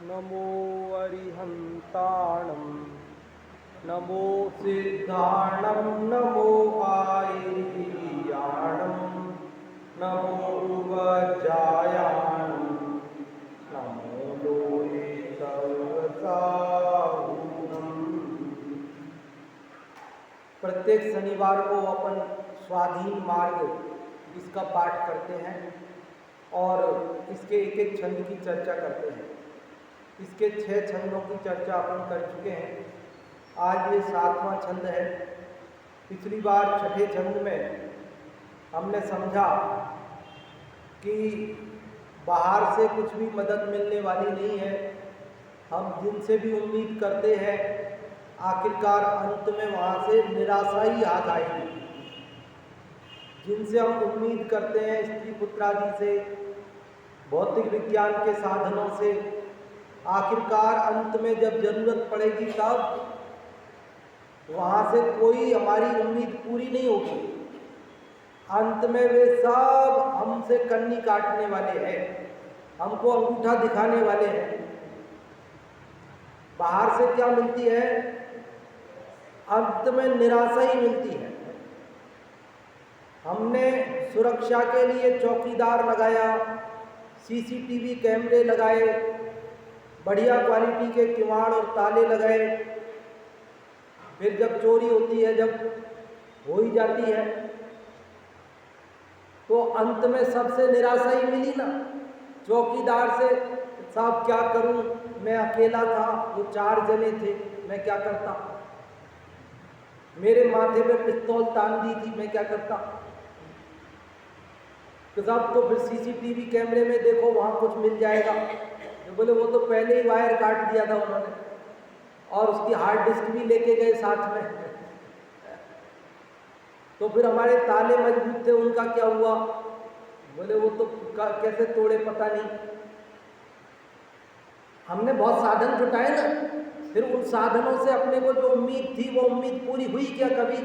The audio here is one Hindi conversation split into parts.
नमो अरिहंताणं नमो सिद्धाणं नमो आयर्याणं नमो वज्रायाणं नमो लोहे सर्वसाहूणम्। प्रत्येक शनिवार को अपन स्वाधीन मार्ग इसका पाठ करते हैं और इसके एक एक छंद की चर्चा करते हैं। इसके 6 छंदों की चर्चा अपन कर चुके हैं। आज ये 7वां छंद है। पिछली बार 6ठे छंद में हमने समझा कि बाहर से कुछ भी मदद मिलने वाली नहीं है। हम जिनसे भी उम्मीद करते हैं आखिरकार अंत में वहाँ से निराशा ही आ जाएगी। जिनसे हम उम्मीद करते हैं स्त्री पुत्र आदि से, भौतिक विज्ञान के साधनों से, आखिरकार अंत में जब जरूरत पड़ेगी तब वहाँ से कोई हमारी उम्मीद पूरी नहीं होगी। अंत में वे सब हमसे कन्नी काटने वाले हैं, हमको अंगूठा दिखाने वाले हैं। बाहर से क्या मिलती है? अंत में निराशा ही मिलती है। हमने सुरक्षा के लिए चौकीदार लगाया, सीसीटीवी कैमरे लगाए, बढ़िया क्वालिटी के किवाड़ और ताले लगाए, फिर जब चोरी होती है, जब हो ही जाती है, तो अंत में सबसे निराशा ही मिली ना। चौकीदार से साहब क्या करूं, मैं अकेला था, वो 4 जने थे, मैं क्या करता? मेरे माथे पे पिस्तौल तान दी थी, मैं क्या करता? तो साहब तो फिर सीसीटीवी कैमरे में देखो, वहां कुछ मिल जाएगा। तो बोले वो तो पहले ही वायर काट दिया था उन्होंने, और उसकी हार्ड डिस्क भी लेके गए साथ में। तो फिर हमारे ताले मजबूत थे, उनका क्या हुआ? बोले वो तो कैसे तोड़े पता नहीं। हमने बहुत साधन जुटाए ना, फिर उन साधनों से अपने को जो उम्मीद थी वो उम्मीद पूरी हुई क्या कभी?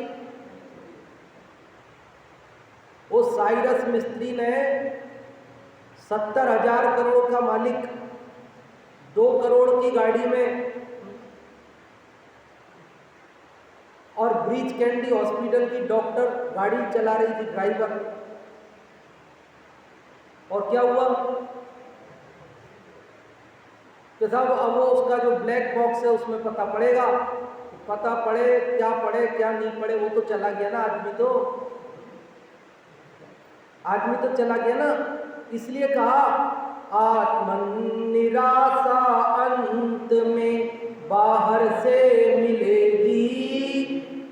वो साइरस मिस्त्री ने 70,000 करोड़ का मालिक 2 करोड़ की गाड़ी में और ब्रीच कैंडी हॉस्पिटल की डॉक्टर गाड़ी चला रही थी, ड्राइवर। और क्या हुआ कि साहब अब वो उसका जो ब्लैक बॉक्स है उसमें पता पड़ेगा। पता पड़े क्या नहीं पड़े, वो तो चला गया ना आदमी तो चला गया ना। इसलिए कहा आत्मनिराशा अंत में बाहर से मिलेगी,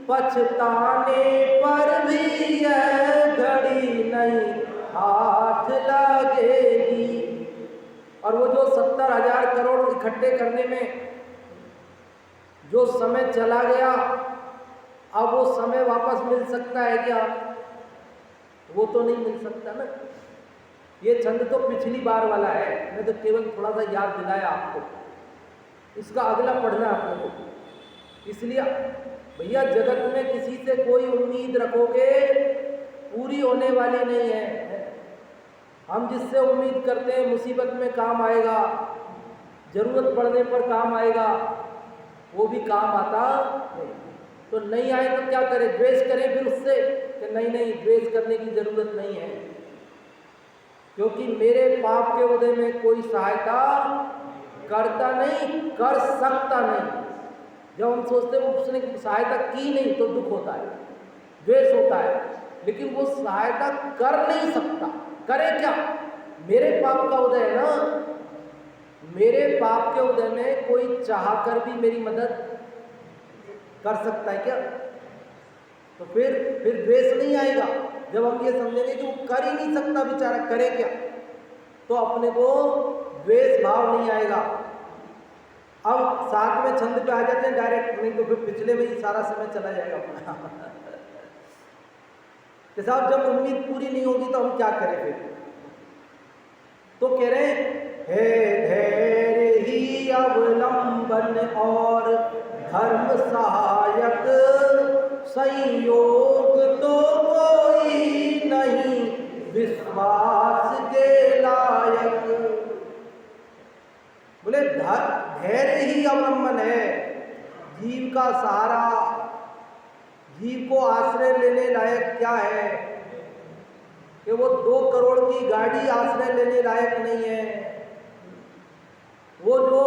पछताने पर भी यह घड़ी नहीं हाथ लगेगी। और वो जो 70,000 करोड़ इकट्ठे करने में जो समय चला गया, अब वो समय वापस मिल सकता है क्या? वो तो नहीं मिल सकता ना। ये छंद तो पिछली बार वाला है, मैं तो केवल थोड़ा सा याद दिलाया आपको। इसका अगला पढ़ना है आपको। इसलिए भैया जगत में किसी से कोई उम्मीद रखोगे पूरी होने वाली नहीं है। हम जिससे उम्मीद करते हैं मुसीबत में काम आएगा, जरूरत पड़ने पर काम आएगा, वो भी काम आता नहीं। तो नहीं आए तो क्या करें? द्वेष करें फिर उससे कि नहीं, द्वेष करने की जरूरत नहीं है, क्योंकि मेरे पाप के उदय में कोई सहायता करता नहीं, कर सकता नहीं। जब हम सोचते हैं वो उसने सहायता की नहीं तो दुख होता है, द्वेष होता है। लेकिन वो सहायता कर नहीं सकता, करे क्या? मेरे पाप का उदय है ना, मेरे पाप के उदय में कोई चाहकर भी मेरी मदद कर सकता है क्या? तो फिर द्वेष नहीं आएगा। जब हम ये समझेंगे कि वो कर ही नहीं सकता बेचारा, करे क्या, तो अपने को द्वेष भाव नहीं आएगा। अब 7वें छंद पे आ जाते हैं डायरेक्ट, नहीं तो फिर पिछले में ही सारा समय चला जाएगा अपना। कि साहब जब उम्मीद पूरी नहीं होगी तो हम क्या करें फिर? तो कह रहे हैं है धैर्य ही अवलंबन और धर्म सहायक, संयोग तो कोई नहीं विश्वास के लायक। बोले धैर्य ही अवलंबन है, जीव का सहारा। जीव को आश्रय लेने लायक क्या है कि वो 2 करोड़ की गाड़ी आश्रय लेने लायक नहीं है। वो जो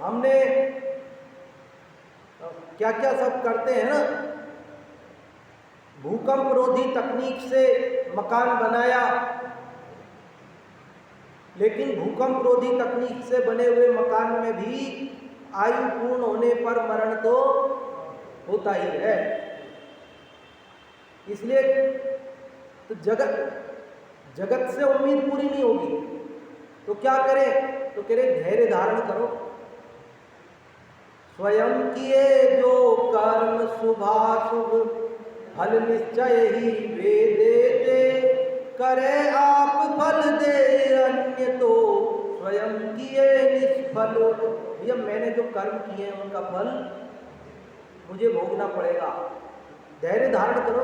हमने क्या क्या सब करते हैं ना, भूकंप रोधी तकनीक से मकान बनाया, लेकिन भूकंप रोधी तकनीक से बने हुए मकान में भी आयु पूर्ण होने पर मरण तो होता ही है। इसलिए तो जगत से उम्मीद पूरी नहीं होगी तो क्या करें? तो कह रहे धैर्य धारण करो। स्वयं किए जो कर्म शुभाशुभ फल निश्चय ही वे देते, करे आप फल दे अन्य तो स्वयं किए निष्फल। भैया मैंने जो कर्म किए हैं उनका फल मुझे भोगना पड़ेगा। धैर्य धारण करो।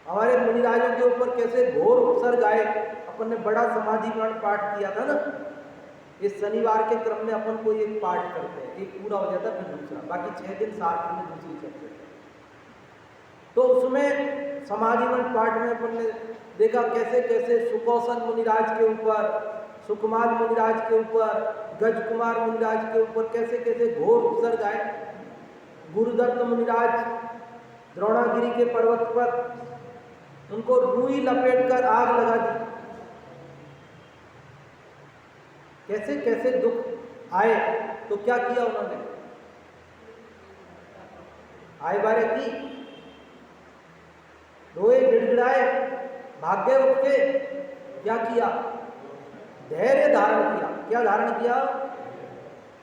हमारे मुनिराजों के ऊपर कैसे घोर उपसर्ग आए। अपन ने बड़ा समाधिकरण पाठ किया था ना, इस शनिवार के क्रम में अपन को एक पाठ करते हैं, एक पूरा हो जाता फिर दूसरा, बाकी 6 दिन साथ में दूसरी चलते हैं। तो उसमें समाधिकरण पाठ में अपन ने देखा कैसे कैसे सुकौशल मुनिराज के ऊपर, सुकुमार मुनिराज के ऊपर, गजकुमार मुनिराज के ऊपर कैसे कैसे घोर उपसर्ग आए। गुरुदत्त मुनिराज द्रोणागिरी के पर्वत पर उनको रुई लपेटकर आग लगा दी। कैसे कैसे दुख आए, तो क्या किया उन्होंने? आए बारे की रोए, गिड़गिड़ाए, भाग गए उठ के। क्या किया? धैर्य धारण किया। क्या धारण किया?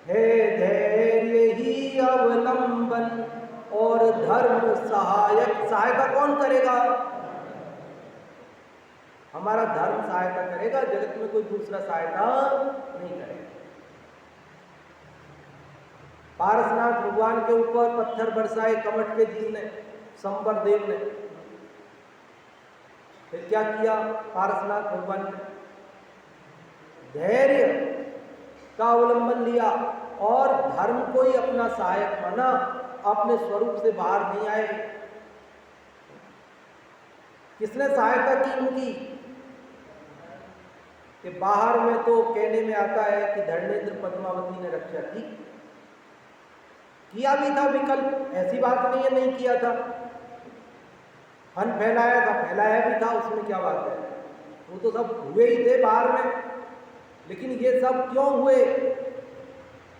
है धैर्य ही अवलंबन और धर्म सहायक। सहायता कौन करेगा? हमारा धर्म सहायता करेगा, जगत में कोई दूसरा सहायता नहीं करेगा। पारसनाथ भगवान के ऊपर पत्थर बरसाए कमट के जिसने, संबर देव ने। फिर क्या किया पारसनाथ भगवान ने? धैर्य का अवलंबन लिया और धर्म को ही अपना सहायक माना, अपने स्वरूप से बाहर नहीं आए। किसने सहायता की उनकी? कि बाहर में तो कहने में आता है कि धर्मेंद्र पद्मावती ने रक्षा की, किया भी था विकल्प, ऐसी बात नहीं है नहीं किया था। फन फैलाया था, फैलाया भी था, उसमें क्या बात है? वो तो सब हुए ही थे बाहर में। लेकिन ये सब क्यों हुए?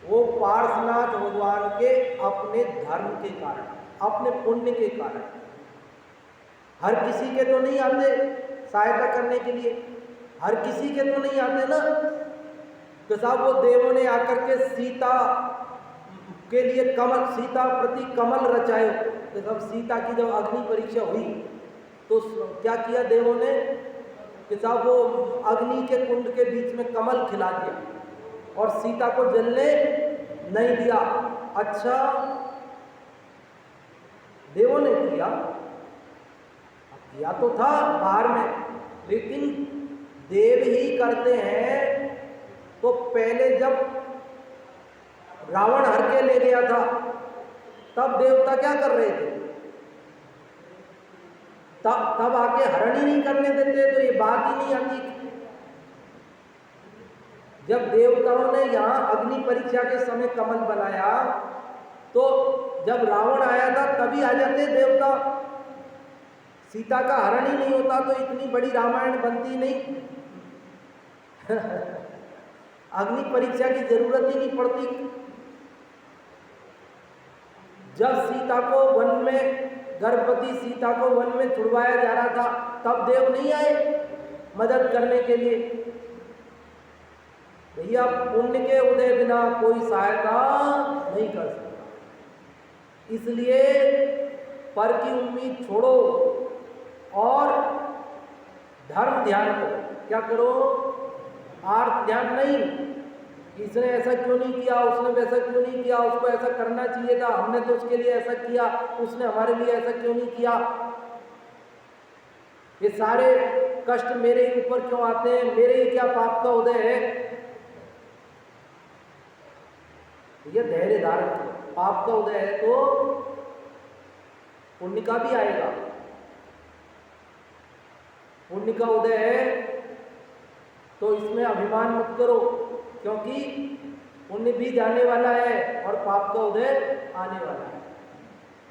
वो पार्श्वनाथ भगवान के अपने धर्म के कारण, अपने पुण्य के कारण। हर किसी के तो नहीं आते सहायता करने के लिए, हर किसी के तो नहीं आते ना। तो साहब वो देवों ने आकर के सीता के लिए कमल, सीता प्रति कमल रचाए। तो जब सीता की जब अग्नि परीक्षा हुई तो क्या किया देवों ने कि साहब वो अग्नि के कुंड के बीच में कमल खिला दिया और सीता को जलने नहीं दिया। अच्छा, देवों ने किया तो था बाहर में, लेकिन देव ही करते हैं। तो पहले जब रावण हर के ले गया था तब देवता क्या कर रहे थे? तब आके हरण ही नहीं करने देते, तो ये बात ही नहीं आती। जब देवताओं ने यहाँ अग्नि परीक्षा के समय कमल बनाया तो जब रावण आया था तभी आ जाते देवता। सीता का हरण ही नहीं होता तो इतनी बड़ी रामायण बनती नहीं। अग्नि परीक्षा की जरूरत ही नहीं पड़ती। जब सीता को वन में, गर्भवती सीता को वन में छुड़वाया जा रहा था तब देव नहीं आए मदद करने के लिए। भैया पुण्य के उदय बिना कोई सहायता नहीं कर सकता। इसलिए पर की उम्मीद छोड़ो और धर्म ध्यान करो। क्या करो? आर्थ ध्यान नहीं, इसने ऐसा क्यों नहीं किया, उसने वैसा क्यों नहीं किया, उसको ऐसा करना चाहिए था, हमने तो उसके लिए ऐसा किया, उसने हमारे लिए ऐसा क्यों नहीं किया। ये सारे कष्ट मेरे ऊपर क्यों आते हैं, मेरे ही क्या पाप का उदय है। ये धैर्य धारण करो। पाप का उदय है तो पुण्य का भी आएगा। पुण्य का उदय है तो इसमें अभिमान मत करो, क्योंकि पुण्य भी जाने वाला है और पाप का उदय आने वाला है।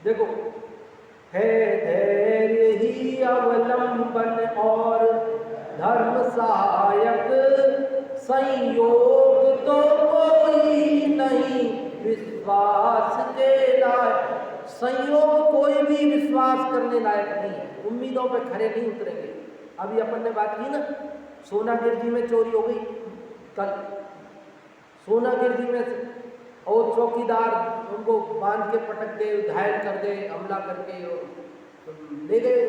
देखो, है धैर्य ही अवलंबन और धर्म सहायक, संयोग तो कोई नहीं विश्वास के लायक। संयोग कोई भी विश्वास करने लायक नहीं है, उम्मीदों पे खरे नहीं उतरेंगे। अभी अपन ने बात की ना, सोनागिर जी में चोरी हो गई कल। सोनागिर जी में और चौकीदार उनको बांध के पटक गए, घायल कर गए, हमला करके और ले गए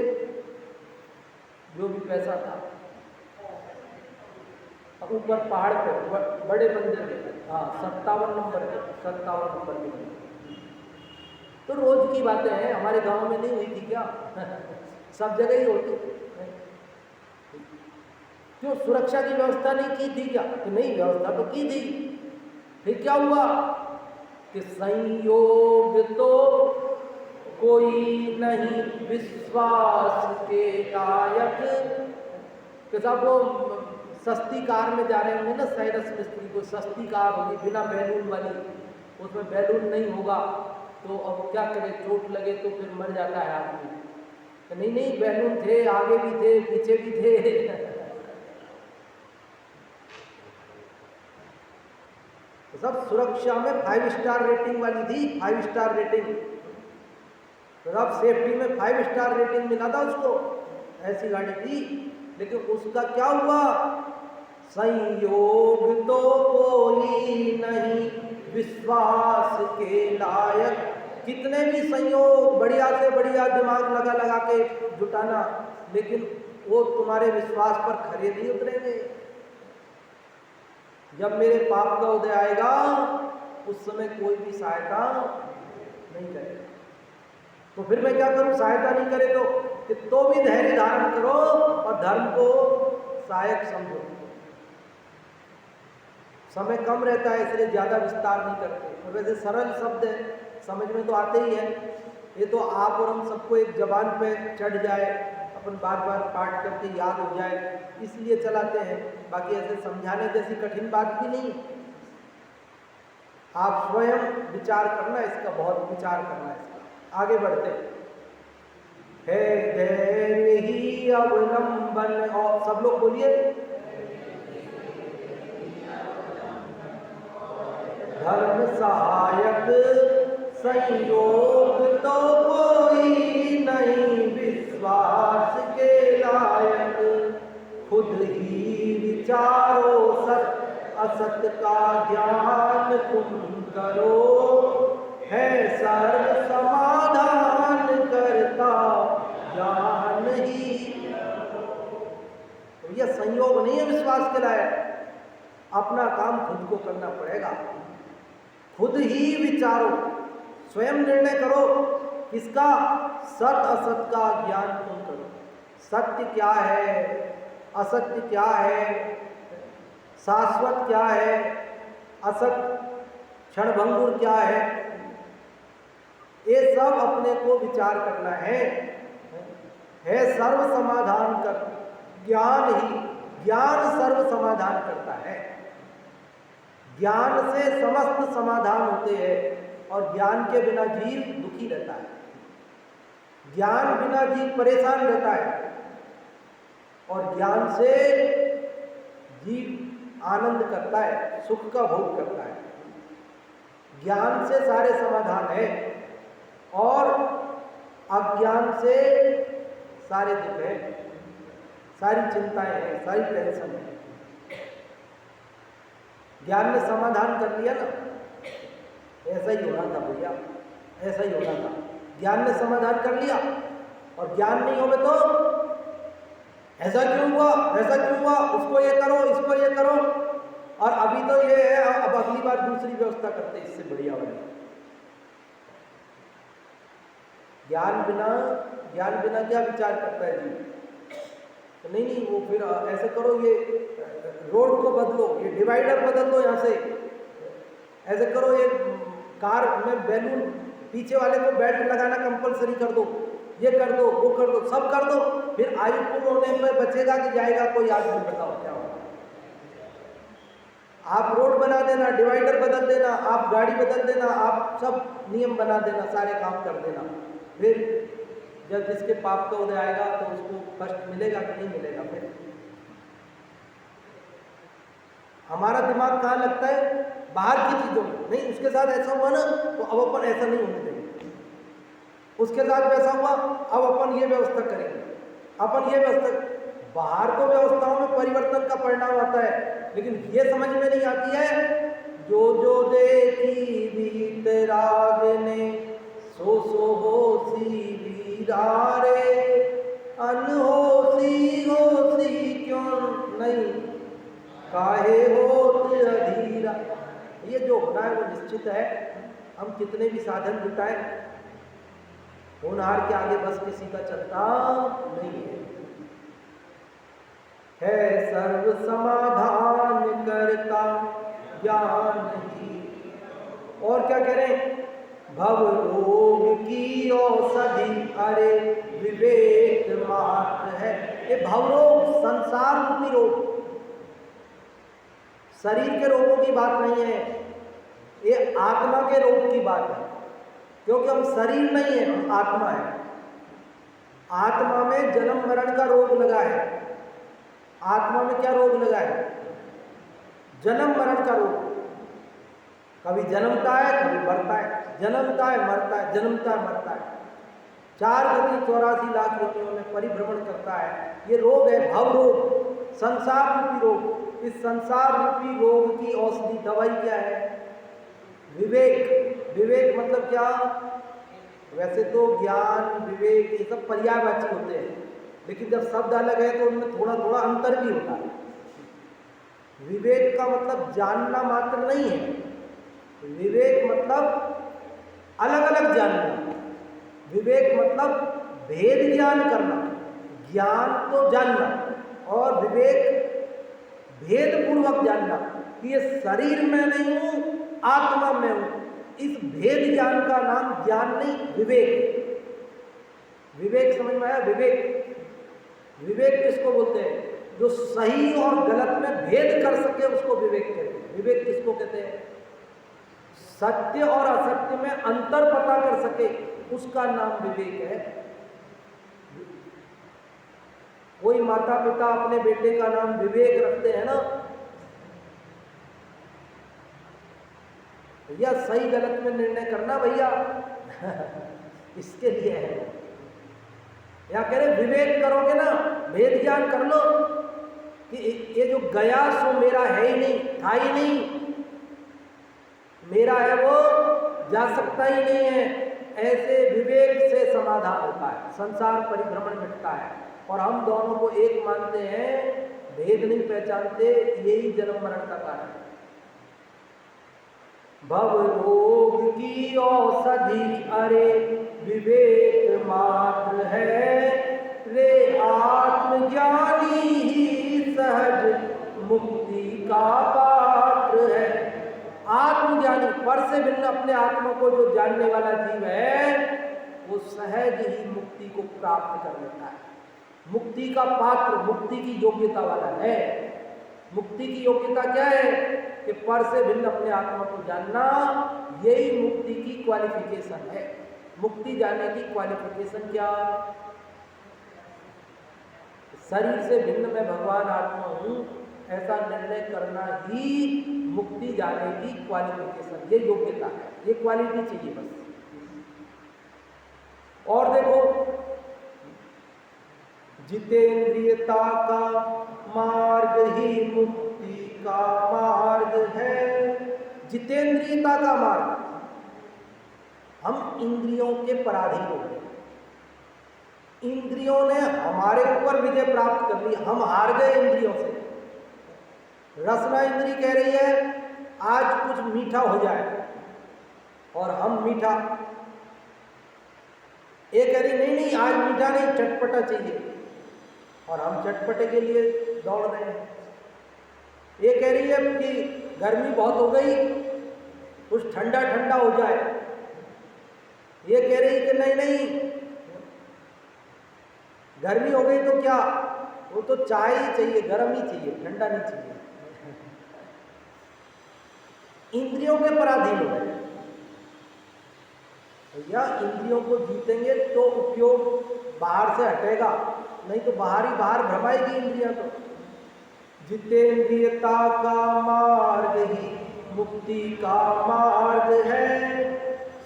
जो भी पैसा था। ऊपर पहाड़ पे बड़े मंदिर में, हाँ 57 नंबर के। तो रोज की बातें हैं, हमारे गांव में नहीं हुई थी क्या? सब जगह ही होती। क्यों सुरक्षा की व्यवस्था नहीं की थी क्या? तो नहीं, व्यवस्था तो की थी। फिर क्या हुआ कि संयोग तो कोई नहीं विश्वास के लायक। कि साहब वो सस्ती कार में जा रहे होंगे ना, साइरस मिस्त्री को सस्ती कार होगी बिना बैलून वाली, उसमें बैलून नहीं होगा तो अब क्या करे, चोट लगे तो फिर मर जाता है आदमी। तो नहीं बैलून थे, आगे भी थे पीछे भी थे। तो सब सुरक्षा में 5 स्टार रेटिंग वाली थी, 5 स्टार रेटिंग। तो सब सेफ्टी में 5 स्टार रेटिंग मिला था उसको, ऐसी गाड़ी थी। लेकिन उसका क्या हुआ? संयोग तो कोई नहीं विश्वास के लायक। कितने भी संयोग, बढ़िया से बढ़िया दिमाग लगा के जुटाना, लेकिन वो तुम्हारे विश्वास पर खरे नहीं उतरेंगे। जब मेरे पाप का उदय आएगा उस समय कोई भी सहायता नहीं करेगा। तो फिर मैं क्या करूं? सहायता नहीं करे तो भी धैर्य धारण करो और धर्म को सहायक समझो। समय कम रहता है इसलिए ज्यादा विस्तार नहीं करते। और वैसे सरल शब्द है, समझ में तो आते ही है। ये तो आप और हम सबको एक जबान पे चढ़ जाए, अपन बार बार पाठ करके याद हो जाए, इसलिए चलाते हैं। बाकी ऐसे समझाने जैसी कठिन बात भी नहीं। आप स्वयं विचार करना इसका, बहुत विचार करना इसका। आगे बढ़ते है धैर्य ही अवलंबन, और सब लोग बोलिए धर्म सहायक, संयोग तो कोई नहीं विश्वास के लायक। खुद ही विचारो सत असत का ज्ञान तुम करो, है सर्व समाधान करता ज्ञान ही। तो यह संयोग नहीं है विश्वास के लायक, अपना काम खुद को करना पड़ेगा। खुद ही विचारो, स्वयं निर्णय करो किसका? सत असत का ज्ञान तुम करो। सत्य क्या है, असत्य क्या है, शाश्वत क्या है, असत क्षणभंगुर क्या है, ये सब अपने को विचार करना है सर्व समाधान कर ज्ञान ही। ज्ञान सर्व समाधान करता है। ज्ञान से समस्त समाधान होते हैं और ज्ञान के बिना जीव दुखी रहता है, ज्ञान बिना जीव परेशान रहता है और ज्ञान से जीव आनंद करता है, सुख का भोग करता है। ज्ञान से सारे समाधान है और अज्ञान से सारे दुख है, सारी चिंताएं हैं, सारी टेंशन है। ज्ञान ने समाधान कर दिया ना, ऐसा ही होना था भैया, ऐसा ही होना था। ज्ञान ने समाधान कर लिया और ज्ञान नहीं होवे तो ऐसा क्यों हुआ, ऐसा क्यों हुआ, उसको ये करो, इसको ये करो, और अभी तो ये है, अब अगली बार दूसरी व्यवस्था करते इससे बढ़िया वाली। ज्ञान बिना क्या विचार करता है जी? तो नहीं वो फिर ऐसे करो, ये रोड को बदलो, ये डिवाइडर बदल दो यहाँ से, ऐसे करो, एक कार में बैलून पीछे वाले को बेल्ट लगाना कंपलसरी कर दो, ये कर दो, वो कर दो, सब कर दो, फिर आयु पूर्ण होने में बचेगा कि जाएगा कोई आदमी, बताओ क्या होगा? आप रोड बना देना, डिवाइडर बदल देना, आप गाड़ी बदल देना, आप सब नियम बना देना, सारे काम कर देना, फिर जब जिसके पाप का उदय आएगा तो उसको कष्ट मिलेगा कि नहीं मिलेगा? फिर हमारा दिमाग कहाँ लगता है? बाहर की चीजों में। नहीं, उसके साथ ऐसा हुआ ना तो अब अपन ऐसा नहीं होने देंगे, उसके साथ वैसा हुआ अब अपन ये व्यवस्था करेंगे, अपन ये व्यवस्था। बाहर तो व्यवस्थाओं में परिवर्तन का परिणाम आता है, लेकिन ये समझ में नहीं आती है, जो जो देखी बीत राग ने सो सो होसी वीरारे, अनहोसी होसी क्यों नहीं काहे होत अधीरा। ये जो होना है वो निश्चित है, हम कितने भी साधन जुटाएं, होनहार के आगे बस किसी का चलता नहीं है सर्व समाधान करता ज्ञान ही। और क्या कह रहे हैं? भव रोग की औषधि अरे विवेक मात्र है। ये भव रोग संसार रूपी रोग, शरीर के रोगों की बात नहीं है, ये आत्मा के रोग की बात है, क्योंकि हम शरीर नहीं है, हम आत्मा है। आत्मा में जन्म मरण का रोग लगा है। आत्मा में क्या रोग लगा है? जन्म मरण का रोग। कभी जन्मता है, कभी मरता है, जन्मता है मरता है, जन्मता है मरता है, 4 गति 84 लाख योनियों में परिभ्रमण करता है। ये रोग है भव रोग, संसार रूपी रोग। इस संसार रूपी रोग की औषधि दवाई क्या है? विवेक। विवेक मतलब क्या? वैसे तो ज्ञान, विवेक ये सब पर्यायवाची होते हैं, लेकिन जब शब्द अलग है तो उनमें थोड़ा थोड़ा अंतर भी होता है। विवेक का मतलब जानना मात्र नहीं है, विवेक मतलब अलग अलग जानना। विवेक मतलब भेद ज्ञान करना। ज्ञान तो जानना, और विवेक भेद पूर्वक जानना कि ये शरीर में नहीं हूं, आत्मा में हूं। इस भेद ज्ञान का नाम ज्ञान नहीं, विवेक। विवेक समझ में आया? विवेक, विवेक किसको बोलते हैं? जो सही और गलत में भेद कर सके उसको विवेक कहते हैं। विवेक किसको कहते हैं? सत्य और असत्य में अंतर पता कर सके, उसका नाम विवेक है। कोई माता पिता अपने बेटे का नाम विवेक रखते हैं ना, भैया सही गलत में निर्णय करना भैया इसके लिए है। या कह रहे विवेक करोगे ना, भेद ज्ञान कर लो कि ये जो गया सो मेरा है ही नहीं, था ही नहीं, मेरा है वो जा सकता ही नहीं है। ऐसे विवेक से समाधान होता है, संसार परिभ्रमण मिटता है। और हम दोनों को एक मानते हैं, भेद नहीं पहचानते, यही जन्म मरण का कारण है। भव रोग की औषधि अरे विवेक मात्र है, रे आत्मज्ञानी ही सहज मुक्ति का पात्र है। आत्मज्ञानी, पर से भिन्न अपने आत्मा को जो जानने वाला जीव है, वो सहज ही मुक्ति को प्राप्त कर लेता है। मुक्ति का पात्र, मुक्ति की योग्यता वाला है। मुक्ति की योग्यता क्या है? कि पर से भिन्न अपने आत्मा को जानना, यही मुक्ति की क्वालिफिकेशन है। मुक्ति जाने की क्वालिफिकेशन क्या? शरीर से भिन्न मैं भगवान आत्मा हूं, ऐसा निर्णय करना ही मुक्ति जाने की क्वालिफिकेशन, ये योग्यता है, ये क्वालिटी चाहिए बस। और देखो, जितेंद्रियता का मार्ग ही मुक्ति का मार्ग है। जितेंद्रियता का मार्ग, हम इंद्रियों के पराधीन हो गए, इंद्रियों ने हमारे ऊपर विजय प्राप्त कर ली, हम हार गए इंद्रियों से। रसना इंद्री कह रही है आज कुछ मीठा हो जाए, और हम मीठा, ये कह रही नहीं नहीं आज मीठा नहीं, चटपटा चाहिए, और हम चटपटे के लिए दौड़ रहे हैं। ये कह रही है कि गर्मी बहुत हो गई, कुछ ठंडा ठंडा हो जाए। ये कह रही कि नहीं नहीं, गर्मी हो गई तो क्या, वो तो चाय ही चाहिए, गर्म ही चाहिए, ठंडा नहीं चाहिए। इंद्रियों के पराधीन हो गए भैया। इंद्रियों को जीतेंगे तो उपयोग बाहर से हटेगा, नहीं तो बाहर ही बाहर भ्रमाएगी इंद्रियां। तो जितेंद्रियता का मार्ग ही मुक्ति का मार्ग है,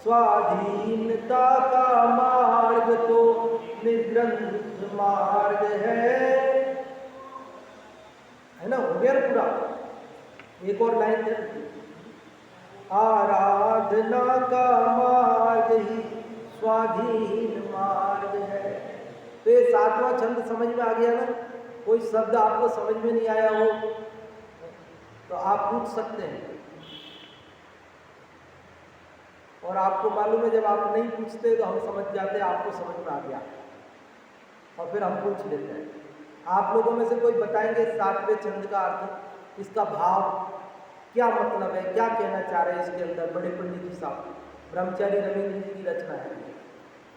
स्वाधीनता का मार्ग तो निग्रंथ मार्ग है ना। हो गया पूरा। एक और लाइन है, आराधना का मार्ग ही स्वाधीन मार्ग है। तो ये 7वां छंद समझ में आ गया ना। कोई शब्द आपको समझ में नहीं आया हो तो आप पूछ सकते हैं, और आपको मालूम है जब आप नहीं पूछते तो हम समझ जाते हैं आपको समझ में आ गया, और फिर हम पूछ लेते हैं। आप लोगों में से कोई बताएंगे 7वें छंद का अर्थ, इसका भाव क्या मतलब है, क्या कहना चाह रहे हैं इसके अंदर? बड़े पंडित जी साहब, ब्रह्मचारी रविंद्र जी की रचना है,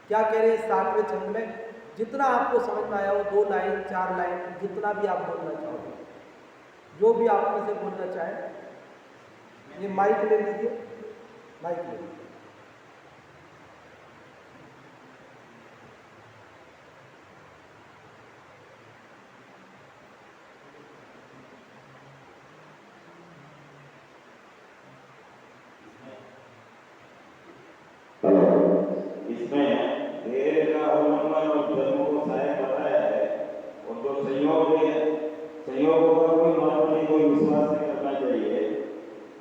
क्या कह रहे हैं 7वें छंद में? जितना आपको समझ में आया हो, 2 लाइन 4 लाइन, जितना भी आप बोलना चाहोगे, जो भी आप में से बोलना चाहें। ये माइक ले लीजिए, माइक ले लीजिए। इसमें धैर्य का अवलंबन और धर्म को सहायक बताया है, और जो संयोग है, संयोगों का कोई महत्व नहीं, कोई विश्वास नहीं करना चाहिए,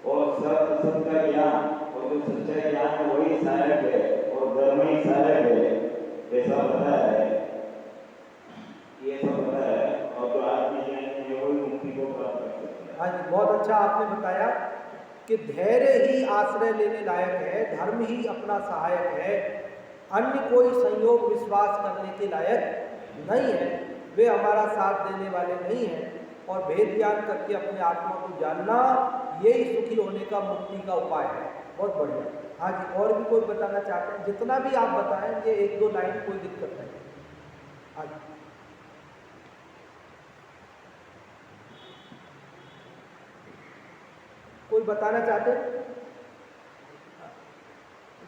और सत्य का ज्ञान और जो सच्चा ज्ञान है वही सहायक है और धर्म ही सहायक है, ऐसा बताया है। ये सब बताया है, और जो आत्म ज्ञान है वही मुक्ति को प्राप्त कर सकता है। हाँ जी, बहुत अच्छा आपने बताया कि धैर्य ही आश्रय लेने लायक है, धर्म ही अपना सहायक है, अन्य कोई संयोग विश्वास करने के लायक नहीं है, वे हमारा साथ देने वाले नहीं हैं। और भेद ज्ञान करके अपने आत्मा को जानना, यही सुखी होने का, मुक्ति का उपाय है। बहुत बढ़िया। हाँ जी, और भी कोई बताना चाहते हैं? जितना भी आप बताएं, ये 1-2 लाइन, कोई दिक्कत नहीं। हाँ जी, कोई बताना चाहते हैं?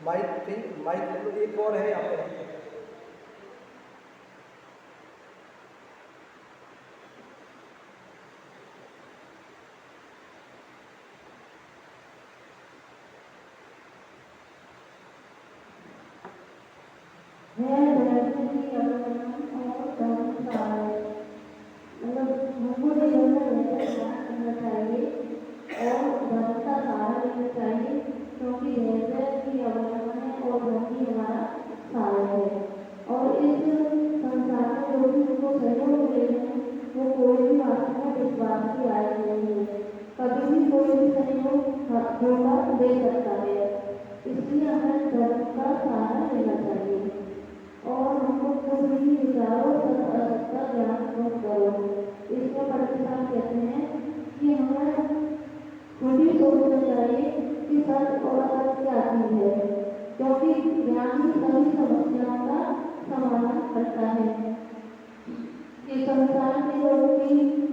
माइक ले लो। एक और है यहाँ पे। दे सकता है, इसलिए हमें धर्म का सहारा लेना चाहिए और हमको खुद ही विचारों का ज्ञान मत करो। इसको पढ़ते कहते हैं कि हमें खुद ही सोचना चाहिए कि सत्य और असत्य क्या चीज है, क्योंकि ज्ञान ही सभी समस्याओं का समाधान करता है। कि संसार की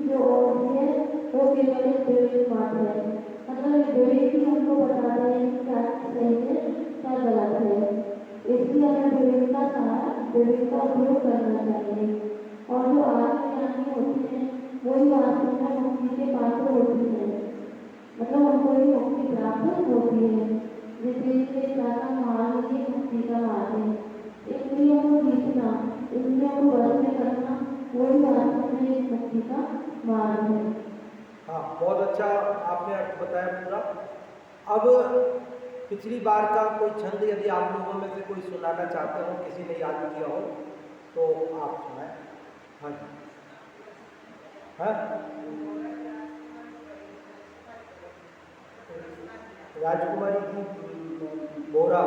जो और है वो केवल एक विवेक मात्र है, मतलब विवेक ही हमको बता रहे हैं कि क्या सही है क्या गलत है। इसलिए हमें विवेक का सहारा, विवेक का उपयोग करना चाहिए। और जो आत्मज्ञानी होते हैं वही वास्तव में मुक्ति के पात्र होते हैं, मतलब उनको ही मुक्ति प्राप्त होती है। जिसके का मार्ग ही मुक्ति का मार्ग है। इंद्रियों को जीतना, इंद्रियों को वश में करना, वही वास्तव में एक मुक्ति का मार्ग है। हाँ, बहुत अच्छा आपने अर्थ बताया पूरा। अब पिछली बार का कोई छंद यदि आप लोगों में से कोई सुनाना चाहते हो, किसी ने याद किया हो तो आप सुनाएं। हाँ जी, हाँ, राजकुमारी जी बोरा,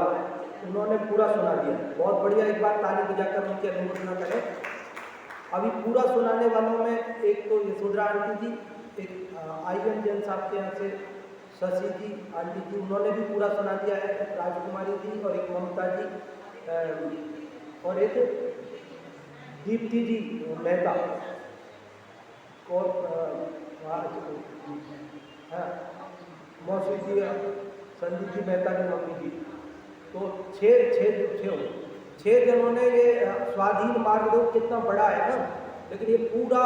उन्होंने पूरा सुना दिया। बहुत बढ़िया, एक बार ताली बजाकर उनकी अनुमोदना करें। अभी पूरा सुनाने वालों में एक तो यशोधरा आंटी जी, एक आईएन जैन साहब के यहाँ से शशि जी आंटी जी उन्होंने भी पूरा सुना दिया है, राजकुमारी जी और एक ममता जी और एक दीप्ति जी मेहता और हाँ मौसी जी संदीप जी मेहता की मम्मी जी, तो छः जनों ने ये स्वाधीन मार्ग कितना बड़ा है ना, लेकिन ये पूरा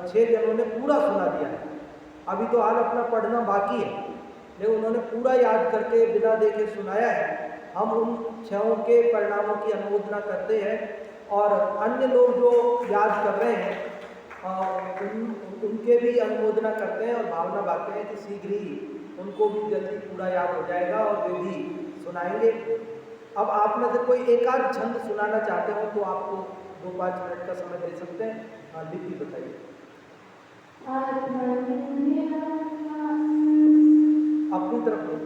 6 जनों ने पूरा सुना दिया है। अभी तो हाल अपना पढ़ना बाकी है, लेकिन उन्होंने पूरा याद करके बिना देखे सुनाया है। हम उन 6 के परिणामों की अनुमोदना करते हैं और अन्य लोग जो याद कर रहे हैं उनके भी अनुमोदना करते हैं और भावना बांटते हैं कि शीघ्र ही उनको भी जल्दी पूरा याद हो जाएगा और वे भी सुनाएंगे। अब आप में से कोई एक आध छंद सुनाना चाहते हो तो आपको 2-5 मिनट का समय दे सकते हैं। हाँ लिपि बताइए। अपनी तरफ नहीं।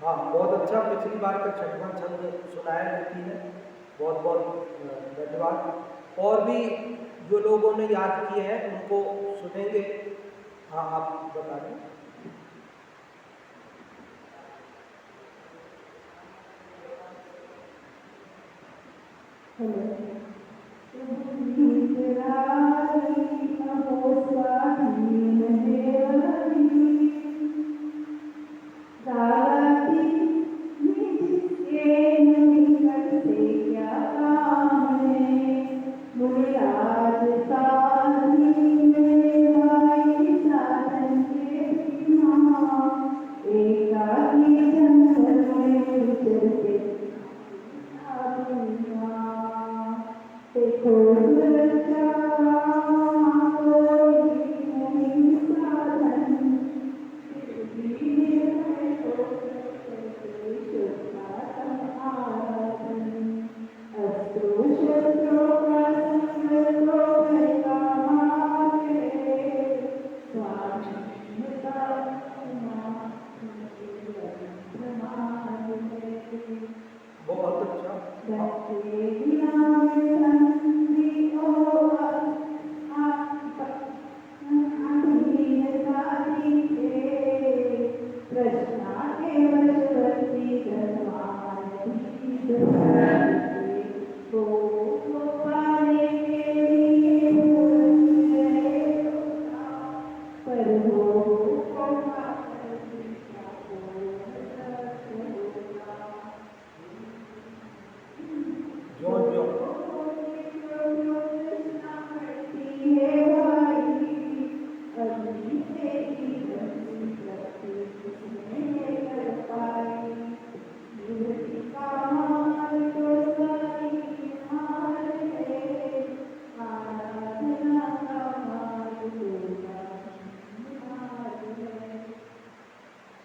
हाँ बहुत अच्छा, पिछली बार का 6वां छंद सुनाया लिपि ने, बहुत बहुत धन्यवाद। और भी जो लोगों ने याद किए हैं उनको सुनेंगे। हाँ आप बता दें।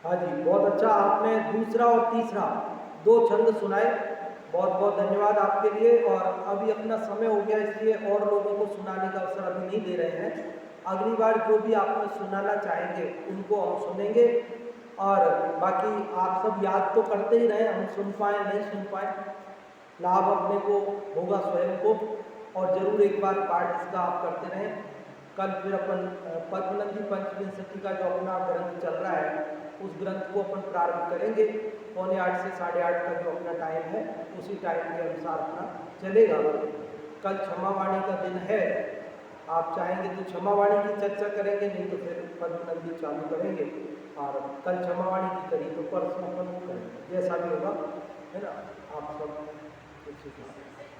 हाँ जी बहुत अच्छा, आपने दूसरा और तीसरा 2 छंद सुनाए, बहुत बहुत धन्यवाद आपके लिए। और अभी अपना समय हो गया इसलिए और लोगों को सुनाने का अवसर अभी नहीं दे रहे हैं। अगली बार जो भी आप सुनाना चाहेंगे उनको हम सुनेंगे और बाकी आप सब याद तो करते ही रहे, हम सुन पाए नहीं सुन पाए, लाभ अपने को होगा स्वयं को। और ज़रूर एक बार पाठ इसका आप करते रहें। कल फिर अपन पद्मनंदी पंचविंशति का जो अपना ग्रंथ चल रहा है उस ग्रंथ को अपन प्रारंभ करेंगे। 7:45 से 8:30 का जो अपना टाइम है उसी टाइम के अनुसार अपना चलेगा। कल क्षमावाणी का दिन है, आप चाहेंगे तो क्षमावाणी की चर्चा करेंगे, नहीं तो फिर पद्मनंदी चालू करेंगे। और कल क्षमावाणी की करी तो परसों अपन करेंगे, जैसा भी होगा। है ना, आप सब कुछ